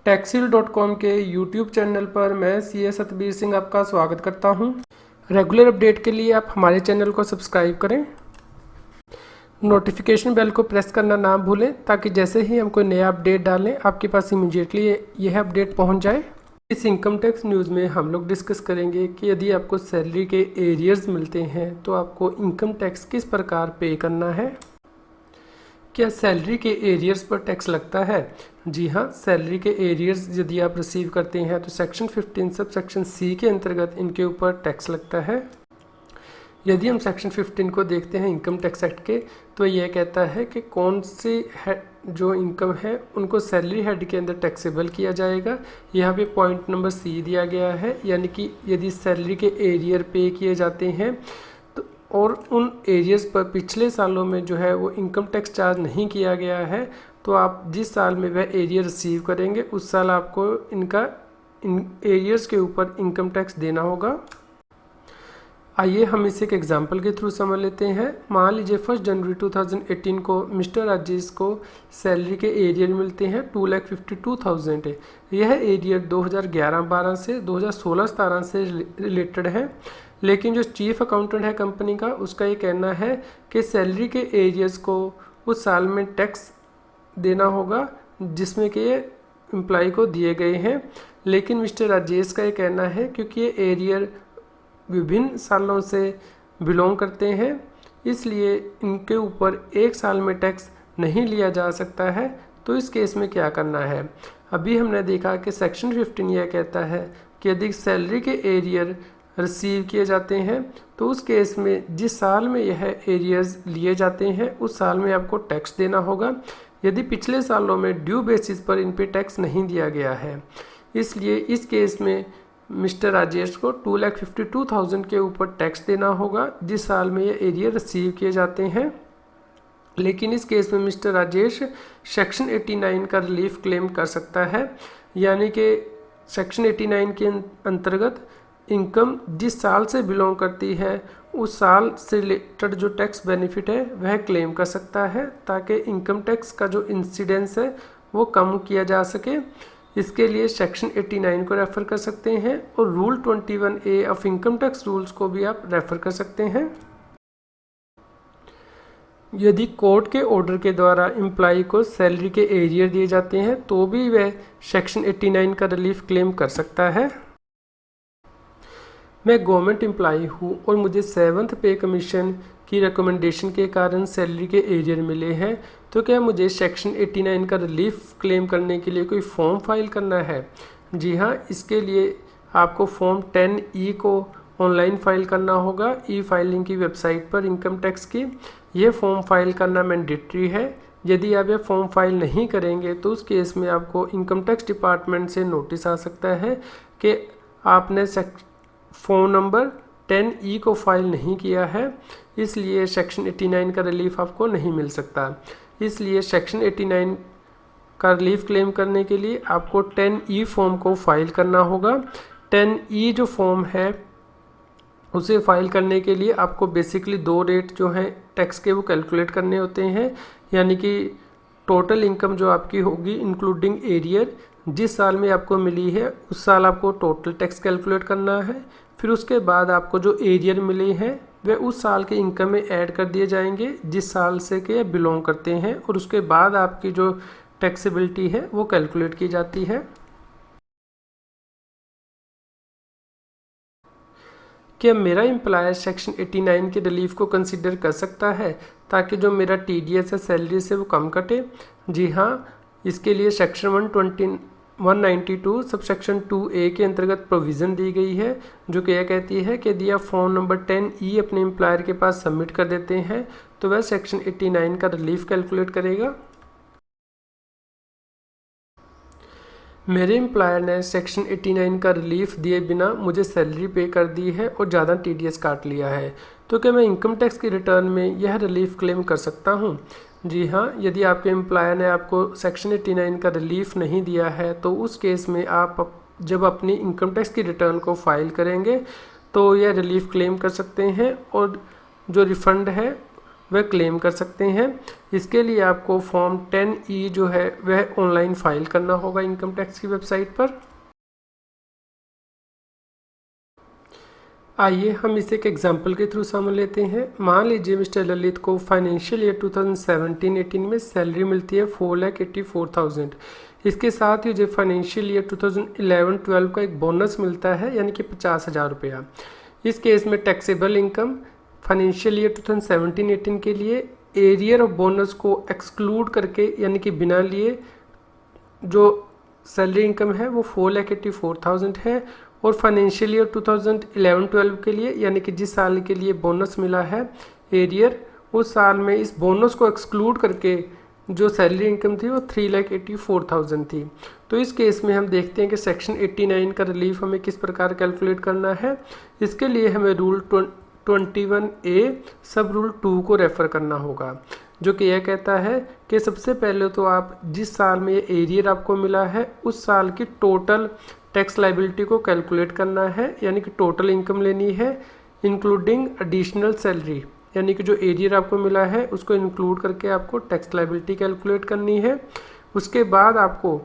टैक्सील.com के YouTube channel पर मैं सीए सतबीर सिंह आपका स्वागत करता हूं। रेगुलर अपडेट के लिए आप हमारे चैनल को सब्सक्राइब करें, नोटिफिकेशन बेल को प्रेस करना ना भूलें ताकि जैसे ही हम कोई नया अपडेट डालें आपके पास इमीडिएटली यह अपडेट पहुंच जाए। इस इनकम टैक्स न्यूज़ में हम लोग डिस्कस करेंगे कि यदि आपको सैलरी के एरियर्स मिलते हैं तो आपको इनकम टैक्स किस प्रकार पे करना है। क्या सैलरी के एरियर्स पर टैक्स लगता है? जी हाँ, सैलरी के एरियर्स यदि आप रिसीव करते हैं तो सेक्शन 15 सब सेक्शन सी के अंतर्गत इनके ऊपर टैक्स लगता है। यदि हम सेक्शन 15 को देखते हैं इनकम टैक्स एक्ट के, तो यह कहता है कि कौन सी जो इनकम है उनको सैलरी हेड के अंदर टैक्सेबल किया जाएगा। यहाँ पे पॉइंट नंबर सी दिया गया है, यानी कि यदि सैलरी के एरियर पे किए जाते हैं और उन एरियर्स पर पिछले सालों में जो है वो इनकम टैक्स चार्ज नहीं किया गया है, तो आप जिस साल में वह एरियर रिसीव करेंगे उस साल आपको इन एरियर्स के ऊपर इनकम टैक्स देना होगा। आइए हम इसे एक एग्जांपल के थ्रू समझ लेते हैं। मान लीजिए 1 जनवरी 2018 को मिस्टर राजेश को सैलरी के एरियर मिलते हैं 2,52,000। यह एरियर 2011-12 से 2016-17 से रिलेटेड है, लेकिन जो चीफ अकाउंटेंट है कंपनी का, उसका ये कहना है कि सैलरी के एरियर्स को उस साल में टैक्स देना होगा जिसमें कि ये एम्प्लॉय को दिए गए हैं। लेकिन मिस्टर राजेश का ये कहना है क्योंकि ये एरियर विभिन्न सालों से बिलोंग करते हैं, इसलिए इनके ऊपर एक साल में टैक्स नहीं लिया जा सकता है। तो इस केस में क्या करना है? अभी हमने देखा कि सेक्शन 15 यह कहता है कि यदि सैलरी के एरियर रिसीव किए जाते हैं तो उस केस में जिस साल में यह एरियर्स लिए जाते हैं उस साल में आपको टैक्स देना होगा, यदि पिछले सालों में ड्यू बेसिस पर इन पे टैक्स नहीं दिया गया है। इसलिए इस केस में मिस्टर राजेश को 2,52,000 के ऊपर टैक्स देना होगा जिस साल में ये एरियर रिसीव किए जाते हैं। लेकिन इस केस में मिस्टर राजेश सेक्शन 89 का रिलीफ क्लेम कर सकता है, यानी कि सेक्शन 89 के अंतर्गत इनकम जिस साल से बिलोंग करती है उस साल से रिलेटेड जो टैक्स बेनिफिट है वह क्लेम कर सकता है, ताकि इनकम टैक्स का जो इंसिडेंस है वो कम किया जा सके। इसके लिए सेक्शन 89 को रेफ़र कर सकते हैं और rule 21A of income tax rules को भी आप रेफ़र कर सकते हैं। यदि कोर्ट के ऑर्डर के द्वारा एम्प्लॉय को सैलरी के एरियर दिए जाते हैं तो भी वह सेक्शन 89 का रिलीफ क्लेम कर सकता है। मैं गवर्नमेंट एम्प्लॉय हूँ और मुझे 7th पे कमीशन की रिकमेंडेशन के कारण सैलरी के एरियर मिले हैं, तो क्या मुझे सेक्शन 89 का रिलीफ क्लेम करने के लिए कोई फॉर्म फाइल करना है? जी हाँ, इसके लिए आपको फॉर्म 10E को ऑनलाइन फाइल करना होगा ई फाइलिंग की वेबसाइट पर इनकम टैक्स की। यह फॉर्म फाइल करना मैंडेटरी है। यदि आप यह फॉर्म फाइल नहीं करेंगे तो उस केस में आपको इनकम टैक्स डिपार्टमेंट से नोटिस आ सकता है कि आपने फ़ोन नंबर 10E को फाइल नहीं किया है, इसलिए सेक्शन 89 का रिलीफ आपको नहीं मिल सकता। इसलिए सेक्शन 89 का रिलीफ क्लेम करने के लिए आपको 10E फॉर्म को फाइल करना होगा। 10E जो फॉर्म है उसे फाइल करने के लिए आपको बेसिकली 2 रेट जो हैं टैक्स के वो कैलकुलेट करने होते हैं, यानी कि टोटल इनकम जो आपकी होगी इंक्लूडिंग एरियर जिस साल में आपको मिली है उस साल आपको टोटल टैक्स कैलकुलेट करना है। फिर उसके बाद आपको जो एरियर मिले हैं वे उस साल के इनकम में ऐड कर दिए जाएंगे जिस साल से के बिलोंग करते हैं, और उसके बाद आपकी जो टैक्सेबिलिटी है वो कैलकुलेट की जाती है। क्या मेरा एम्प्लॉयर सेक्शन 89 के रिलीफ को कंसिडर कर सकता है ताकि जो मेरा TDS है सैलरी से वो कम कटे? जी हाँ, इसके लिए सेक्शन 192 सब सेक्शन 2A के अंतर्गत प्रोविज़न दी गई है, जो कि यह कहती है कि यदि आप फॉर्म नंबर 10E अपने एम्प्लॉयर के पास सबमिट कर देते हैं तो वह सेक्शन 89 का रिलीफ कैलकुलेट करेगा। मेरे एम्प्लॉयर ने सेक्शन 89 का रिलीफ दिए बिना मुझे सैलरी पे कर दी है और ज़्यादा TDS काट लिया है, तो क्या मैं इनकम टैक्स की रिटर्न में यह रिलीफ क्लेम कर सकता हूँ? जी हाँ, यदि आपके एम्प्लॉयर ने आपको सेक्शन 89 का रिलीफ नहीं दिया है तो उस केस में आप जब अपनी इनकम टैक्स की रिटर्न को फाइल करेंगे तो यह रिलीफ क्लेम कर सकते हैं, और जो रिफ़ंड है वह क्लेम कर सकते हैं। इसके लिए आपको फॉर्म 10E जो है वह ऑनलाइन फाइल करना होगा इनकम टैक्स की वेबसाइट पर। आइए हम इसे एक एग्जाम्पल के थ्रू समझ लेते हैं। मान लीजिए मिस्टर ललित को फाइनेंशियल ईयर 2017-18 में सैलरी मिलती है 4,84,000। इसके साथ ही जो फाइनेंशियल ईयर 2011-12 का एक बोनस मिलता है यानी कि 50,000 रुपया। इस केस में टैक्सेबल इनकम फाइनेंशियल ईयर 2017-18 के लिए एरियर ऑफ बोनस को एक्सक्लूड करके यानी कि बिना लिए जो सैलरी इनकम है वो 4,84,000 है। और फाइनेंशियल ईयर 2011-12 के लिए यानी कि जिस साल के लिए बोनस मिला है एरियर, उस साल में इस बोनस को एक्सक्लूड करके जो सैलरी इनकम थी वो 3,84,000 थी। तो इस केस में हम देखते हैं कि सेक्शन 89 का रिलीफ हमें किस प्रकार कैलकुलेट करना है। इसके लिए हमें रूल 21A सब रूल 2 को रेफ़र करना होगा, जो कि यह कहता है कि सबसे पहले तो आप जिस साल में ये एरियर आपको मिला है उस साल की टोटल टैक्स लाइबिलिटी को कैलकुलेट करना है, यानी कि टोटल इनकम लेनी है इंक्लूडिंग एडिशनल सैलरी, यानी कि जो एरियर आपको मिला है उसको इंक्लूड करके आपको टैक्स लाइबिलिटी कैलकुलेट करनी है। उसके बाद आपको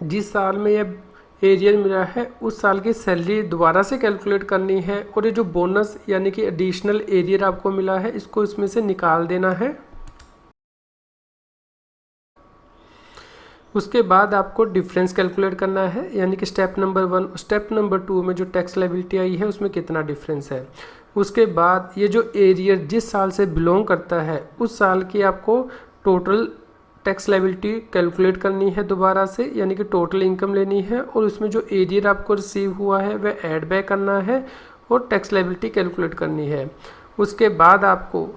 जिस साल में यह एरियर मिला है उस साल की सैलरी दोबारा से कैलकुलेट करनी है और ये जो बोनस यानी कि एडिशनल एरियर आपको मिला है इसको इसमें से निकाल देना है। उसके बाद आपको डिफरेंस कैलकुलेट करना है, यानी कि स्टेप नंबर 1 स्टेप नंबर 2 में जो टैक्स लायबिलिटी आई है उसमें कितना डिफरेंस है। उसके बाद ये जो एरियर जिस साल से बिलोंग करता है उस साल की आपको टोटल टैक्स लायबिलिटी कैलकुलेट करनी है दोबारा से, यानी कि टोटल इनकम लेनी है और उसमें जो एरियर आपको रिसीव हुआ है वह ऐड बैक करना है और टैक्स लायबिलिटी कैलकुलेट करनी है। उसके बाद आपको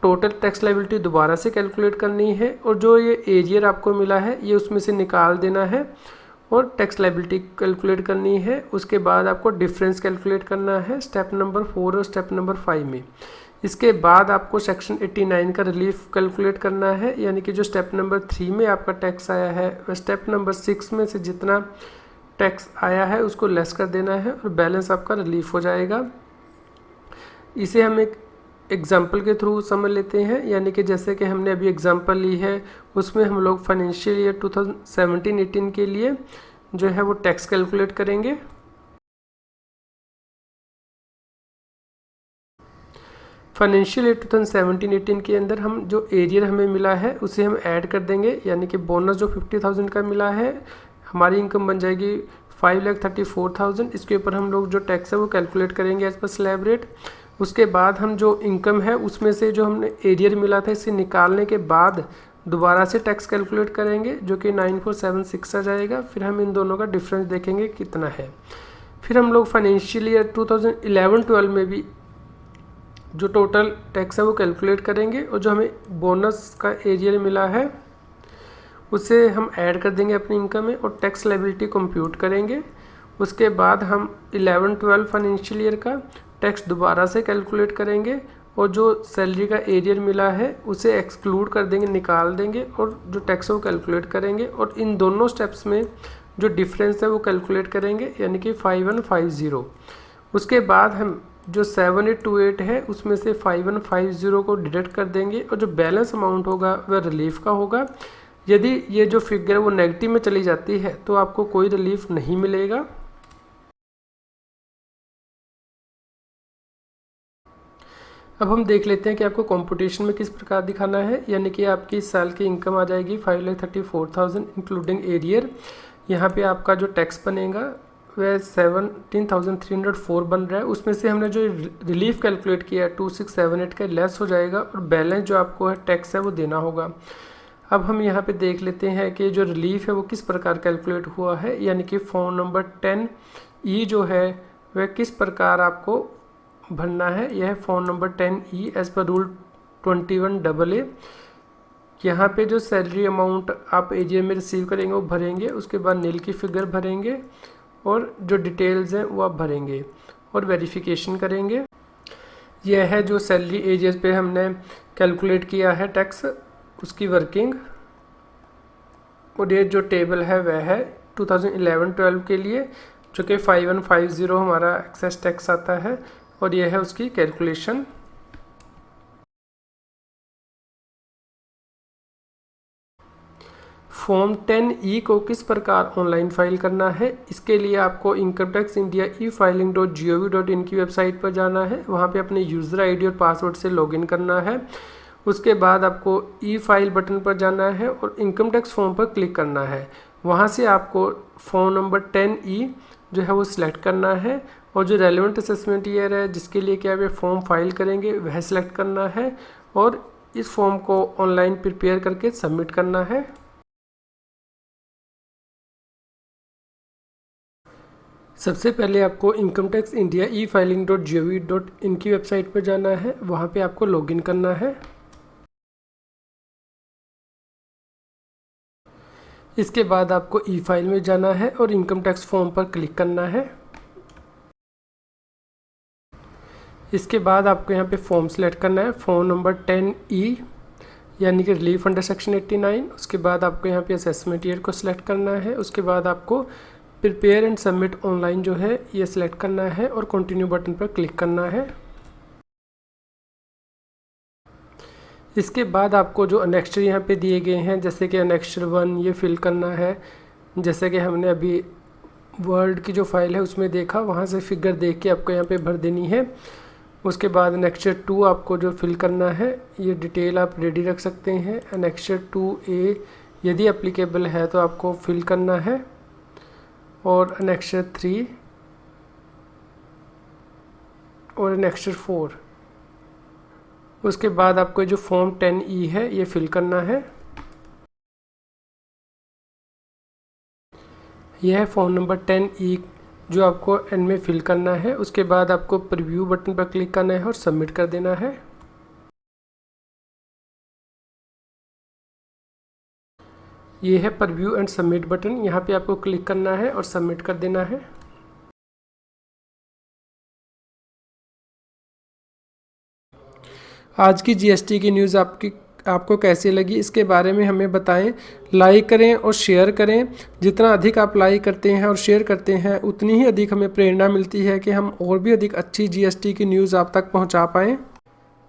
टोटल टैक्स लायबिलिटी दोबारा से कैलकुलेट करनी है और जो ये एरियर आपको मिला है ये उसमें से निकाल देना है और टैक्स लायबिलिटी कैलकुलेट करनी है। उसके बाद आपको डिफरेंस कैलकुलेट करना है स्टेप नंबर 4 और स्टेप नंबर 5 में। इसके बाद आपको सेक्शन 89 का रिलीफ कैलकुलेट करना है, यानी कि जो स्टेप नंबर 3 में आपका टैक्स आया है वह स्टेप नंबर 6 में से जितना टैक्स आया है उसको लेस कर देना है और बैलेंस आपका रिलीफ हो जाएगा। इसे हम एक एग्जाम्पल के थ्रू समझ लेते हैं, यानी कि जैसे कि हमने अभी एग्जाम्पल ली है उसमें हम लोग फाइनेंशियल ईयर 2017-18 के लिए जो है वो टैक्स कैलकुलेट करेंगे। फाइनेंशियल ईयर 2017-18 के अंदर हम जो एरियर हमें मिला है उसे हम ऐड कर देंगे, यानी कि बोनस जो 50,000 का मिला है हमारी इनकम बन जाएगी 5,34,000। इसके ऊपर हम लोग जो टैक्स है वो कैलकुलेट करेंगे एज पर स्लैब रेट। उसके बाद हम जो इनकम है उसमें से जो हमने एरियर मिला था इसे निकालने के बाद दोबारा से टैक्स कैलकुलेट करेंगे जो कि 9476 आ जाएगा। फिर हम इन दोनों का डिफरेंस देखेंगे कितना है। फिर हम लोग फाइनेंशियल ईयर 2011-12 में भी जो टोटल टैक्स है वो कैलकुलेट करेंगे और जो हमें बोनस का एरियर मिला है उसे हम ऐड कर देंगे अपनी इनकम में और टैक्स लायबिलिटी कंप्यूट करेंगे। उसके बाद हम 11-12 फाइनेंशियल ईयर का टैक्स दोबारा से कैलकुलेट करेंगे और जो सैलरी का एरियर मिला है उसे एक्सक्लूड कर देंगे, निकाल देंगे और जो टैक्स है वो कैलकुलेट करेंगे और इन दोनों स्टेप्स में जो डिफरेंस है वो कैलकुलेट करेंगे, यानी कि 5150। उसके बाद हम जो 7828 है उसमें से 5150 को डिडक्ट कर देंगे और जो बैलेंस अमाउंट होगा वह रिलीफ का होगा। यदि ये जो फिगर है वो नेगेटिव में चली जाती है तो आपको कोई रिलीफ नहीं मिलेगा। अब हम देख लेते हैं कि आपको कंपटीशन में किस प्रकार दिखाना है, यानी कि आपकी इस साल की इनकम आ जाएगी 5,34,000 इंक्लूडिंग एरियर। यहाँ पे आपका जो टैक्स बनेगा वह 17,304 बन रहा है। उसमें से हमने जो रिलीफ कैलकुलेट किया है 2678 का लेस हो जाएगा और बैलेंस जो आपको है टैक्स है वो देना होगा। अब हम यहाँ पे देख लेते हैं कि जो रिलीफ है वो किस प्रकार कैलकुलेट हुआ है, यानी कि फॉर्म नंबर 10E जो है वह किस प्रकार आपको भरना है। यह है form number 10E as per rule 21AA। यहाँ पे जो सैलरी अमाउंट आप एरियर में रिसीव करेंगे वो भरेंगे, उसके बाद नील की फिगर भरेंगे और जो डिटेल्स हैं वो आप भरेंगे और वेरिफिकेशन करेंगे। यह है जो सैलरी एरियर पे हमने कैलकुलेट किया है टैक्स उसकी वर्किंग, और ये जो टेबल है वह है 2011-12 के लिए जो कि 5150 हमारा एक्सेस टैक्स आता है और यह है उसकी कैलकुलेशन। फॉर्म 10E को किस प्रकार ऑनलाइन फाइल करना है, इसके लिए आपको इनकम टैक्स इंडिया e-filing.gov.in की वेबसाइट पर जाना है। वहाँ पे अपने यूज़र आईडी और पासवर्ड से लॉगिन करना है। उसके बाद आपको ई-फाइल बटन पर जाना है और इनकम टैक्स फॉर्म पर क्लिक करना है। वहाँ से आपको फॉर्म नंबर 10E जो है वो सिलेक्ट करना है और जो रेलेवेंट असेसमेंट ईयर है जिसके लिए क्या वे फॉर्म फाइल करेंगे वह सिलेक्ट करना है और इस फॉर्म को ऑनलाइन प्रिपेयर करके सबमिट करना है। सबसे पहले आपको इनकम टैक्स इंडिया e-filing.gov.in की वेबसाइट पर जाना है। वहाँ पे आपको लॉगिन करना है। इसके बाद आपको ई फाइल में जाना है और इनकम टैक्स फॉर्म पर क्लिक करना है। इसके बाद आपको यहाँ पे फॉर्म सेलेक्ट करना है, फॉर्म नंबर 10E यानी कि रिलीफ अंडर सेक्शन 89। उसके बाद आपको यहाँ पे असेसमेंट ईयर को सिलेक्ट करना है। उसके बाद आपको प्रिपेयर एंड सबमिट ऑनलाइन जो है ये सिलेक्ट करना है और कंटिन्यू बटन पर क्लिक करना है। इसके बाद आपको जो अनेक्स्चर यहाँ पे दिए गए हैं जैसे कि अनेक्स्चर 1 ये फिल करना है। जैसे कि हमने अभी वर्ड की जो फाइल है उसमें देखा, वहाँ से फिगर देख के आपको यहाँ पे भर देनी है। उसके बाद अनेक्स्चर 2 आपको जो फिल करना है ये डिटेल आप रेडी रख सकते हैं। अनेक्स्चर 2A यदि एप्लीकेबल है तो आपको फिल करना है और अनेक्स्चर 3 और अनेक्स्चर 4। उसके बाद आपको जो फॉर्म 10E है ये फिल करना है। यह है फॉर्म नंबर 10E जो आपको एंड में फिल करना है। उसके बाद आपको प्रीव्यू बटन पर क्लिक करना है और सबमिट कर देना है। ये है प्रीव्यू एंड सबमिट बटन, यहाँ पे आपको क्लिक करना है और सबमिट कर देना है। आज की जीएसटी की न्यूज़ आपको कैसी लगी इसके बारे में हमें बताएं। लाइक करें और शेयर करें। जितना अधिक आप लाइक करते हैं और शेयर करते हैं उतनी ही अधिक हमें प्रेरणा मिलती है कि हम और भी अधिक अच्छी जीएसटी की न्यूज़ आप तक पहुंचा पाएं।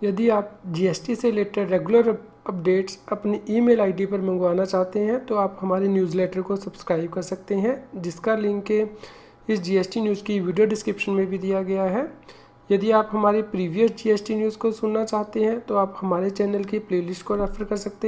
यदि आप जीएसटी से रिलेटेड रेगुलर अपडेट्स अपनी ईमेल आईडी पर मंगवाना चाहते हैं तो आप हमारे न्यूज़लेटर को सब्सक्राइब कर सकते हैं, जिसका लिंक इस जीएसटी न्यूज़ की वीडियो डिस्क्रिप्शन में भी दिया गया है। यदि आप हमारी प्रीवियस जीएसटी न्यूज़ को सुनना चाहते हैं तो आप हमारे चैनल की प्लेलिस्ट को रेफ़र कर सकते हैं।